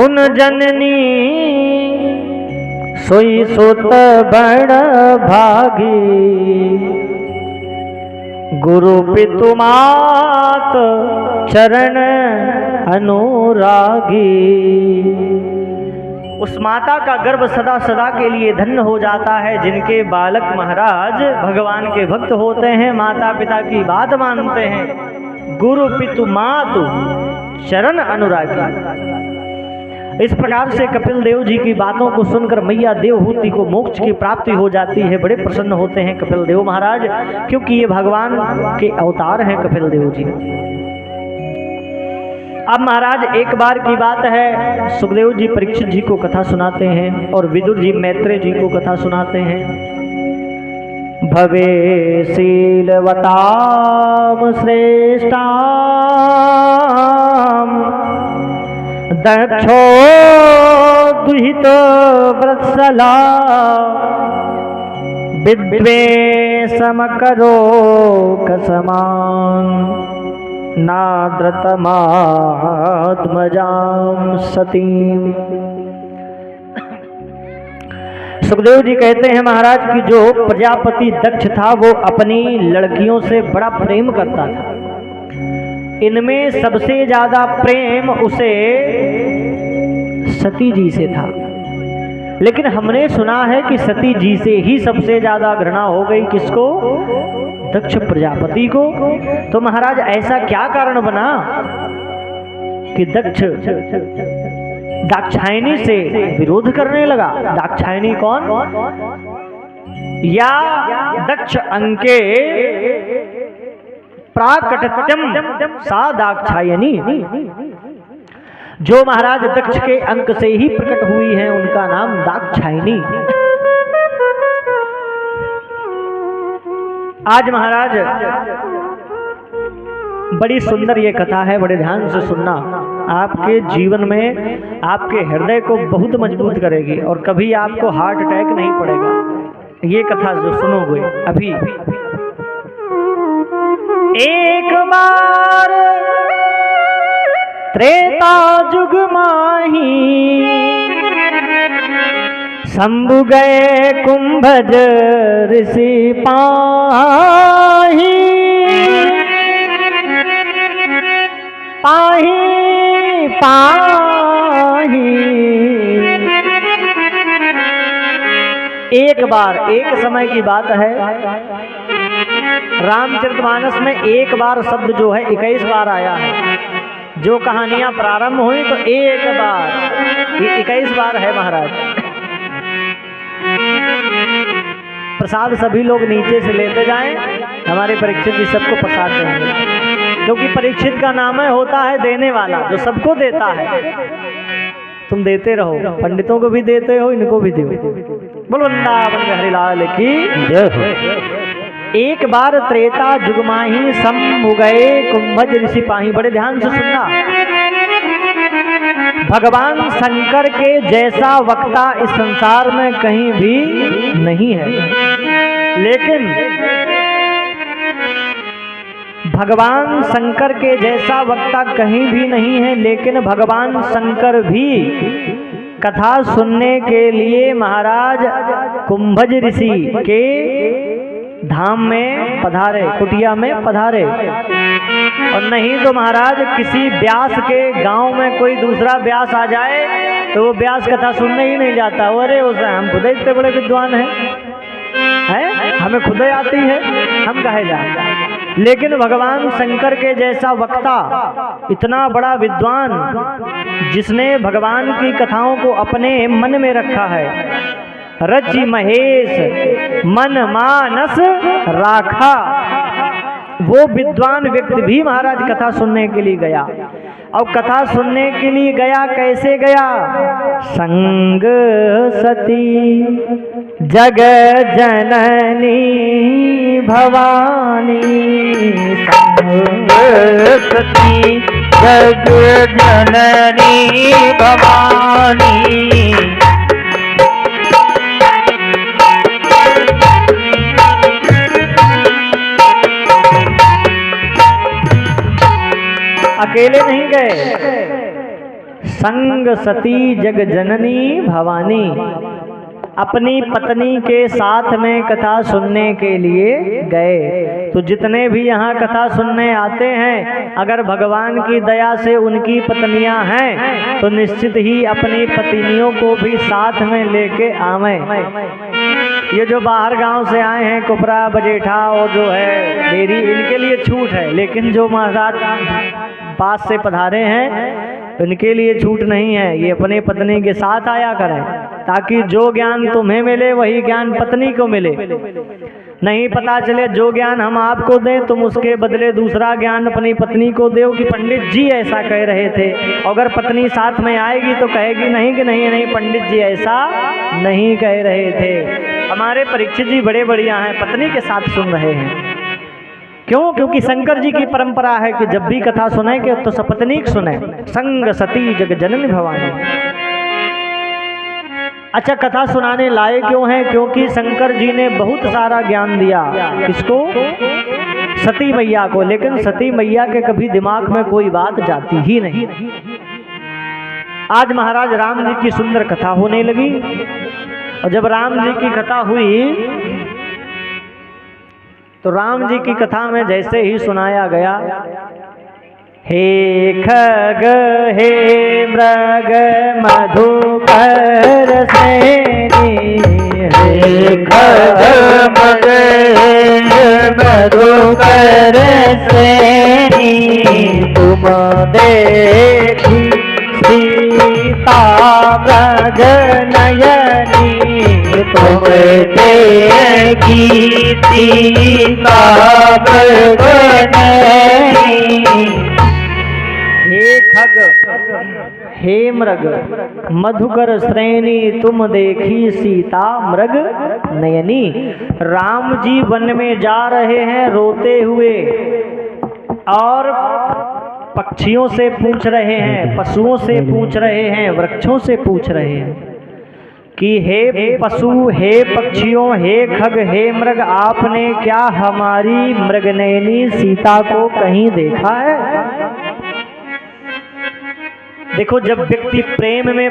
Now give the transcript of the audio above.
सुन जननी सोई सुत बड़ भागी, गुरु पितु मात चरण अनुरागी। उस माता का गर्भ सदा सदा के लिए धन्य हो जाता है जिनके बालक महाराज भगवान के भक्त होते हैं, माता पिता की बात मानते हैं। गुरु पितु मातु चरण अनुरागी। इस प्रकार से कपिल देव जी की बातों को सुनकर मैया देवहूति को मोक्ष की प्राप्ति हो जाती है। बड़े प्रसन्न होते हैं कपिल देव महाराज, क्योंकि ये भगवान के अवतार हैं कपिल देव जी। अब महाराज एक बार की बात है, सुखदेव जी परीक्षित जी को कथा सुनाते हैं और विदुर जी मैत्रेय जी को कथा सुनाते हैं। भवे शीलवताम श्रेष्ठाम दक्षो दुहित वत्सला, विद्वेषम करो कसमान नाद्रतमात्मजां सतीं। सुखदेव जी कहते हैं महाराज कि जो प्रजापति दक्ष था वो अपनी लड़कियों से बड़ा प्रेम करता था। इनमें सबसे ज्यादा प्रेम उसे सती जी से था, लेकिन हमने सुना है कि सती जी से ही सबसे ज्यादा घृणा हो गई किसको? दक्ष प्रजापति को। तो महाराज ऐसा क्या कारण बना कि दक्ष दाक्षायणी से विरोध करने लगा? दाक्षायणी कौन? या दक्ष अंके प्राकट्यम सा दाक्षायणी। जो महाराज दक्ष के अंक से ही प्रकट हुई है उनका नाम दाक्षायणी। आज महाराज बड़ी सुंदर ये कथा है, बड़े ध्यान से सुनना। आपके जीवन में आपके हृदय को बहुत मजबूत करेगी और कभी आपको हार्ट अटैक नहीं पड़ेगा ये कथा जो सुनोगे अभी। एक बार त्रेता जुग माही, शंभु गए कुंभज ऋषि पाही। पाही पाही एक बार, एक समय की बात है। रामचरितमानस में एक बार शब्द जो है 21 बार आया है। जो कहानियां प्रारंभ हुई तो एक बार, ये 21 बार है महाराज। प्रसाद सभी लोग नीचे से लेते जाएं, हमारे परीक्षित जी सबको प्रसाद देंगे, क्योंकि परीक्षित का नाम है होता है देने वाला, जो सबको देता है। तुम देते रहो, पंडितों को भी देते हो, इनको भी दो। बोल वृंदावन के हरिलाल की जय हो। एक बार त्रेता जुगमाही, शंभु गए कुंभज ऋषि पाही। बड़े ध्यान से सुनना। भगवान शंकर के जैसा वक्ता इस संसार में कहीं भी नहीं है, लेकिन भगवान शंकर के जैसा वक्ता कहीं भी नहीं है, लेकिन भगवान शंकर भी कथा सुनने के लिए महाराज कुंभज ऋषि के धाम में पधारे, कुटिया में पधारे। और नहीं तो महाराज किसी व्यास के गांव में कोई दूसरा व्यास आ जाए तो वो व्यास कथा सुनने ही नहीं जाता। अरे उसे हम खुद इतने बड़े विद्वान हैं, हमें खुद आती है, हम कहे जाए। लेकिन भगवान शंकर के जैसा वक्ता, इतना बड़ा विद्वान, जिसने भगवान की कथाओं को अपने मन में रखा है, रचि महेश मन मानस राखा, वो विद्वान व्यक्ति भी महाराज कथा सुनने के लिए गया। और कथा सुनने के लिए गया, कैसे गया? संग सती जग जननी भवानी, संग सती जग जननी भवानी। अकेले नहीं गए, संग सती जग जननी भवानी। अपनी पत्नी के साथ में कथा सुनने के लिए गए। तो जितने भी यहाँ कथा सुनने आते हैं, अगर भगवान की दया से उनकी पत्नियां हैं तो निश्चित ही अपनी पत्नियों को भी साथ में लेके आवें। ये जो बाहर गांव से आए हैं, कुपरा बजेठा और जो है डेरी, इनके लिए छूट है, लेकिन जो महाराज पास से पधारे हैं उनके लिए छूट नहीं है। ये अपने पत्नी के साथ आया करें, ताकि जो ज्ञान तुम्हें मिले वही ज्ञान पत्नी को मिले। नहीं पता चले जो ज्ञान हम आपको दें तुम उसके बदले दूसरा ज्ञान अपनी पत्नी को दो कि पंडित जी ऐसा कह रहे थे। अगर पत्नी साथ में आएगी तो कहेगी नहीं कि नहीं पंडित जी ऐसा नहीं कह रहे थे। हमारे परीक्षित जी बड़े बढ़िया हैं, पत्नी के साथ सुन रहे हैं। क्यों? क्योंकि शंकर जी की परंपरा है कि जब भी कथा सुने के तो सपत्नीक सुने। संग सती जग जननी भवानी। अच्छा, कथा सुनाने लाए क्यों है? क्योंकि शंकर जी ने बहुत सारा ज्ञान दिया। किसको? सती मैया को। लेकिन सती मैया के कभी दिमाग में कोई बात जाती ही नहीं। आज महाराज राम जी की सुंदर कथा होने लगी, और जब राम जी की कथा हुई तो राम जी की कथा में जैसे ही सुनाया गया, हे खग हे मृग मधुकर सेनी, हे खग मृग मधुकर सेनी, तुम देखी सीता ब्रज नयनी, तुम देखी सीता ब्रज नयनी। हे खग हे मृग मधुकर श्रेणी, तुम देखी सीता मृग नयनी। राम जी वन में जा रहे हैं रोते हुए, और पक्षियों से पूछ रहे हैं, पशुओं से पूछ रहे हैं, वृक्षों से पूछ रहे हैं कि हे पशु, हे पक्षियों, हे खग, हे मृग, आपने क्या हमारी मृगनयनी सीता को कहीं देखा है? देखो, जब व्यक्ति प्रेम में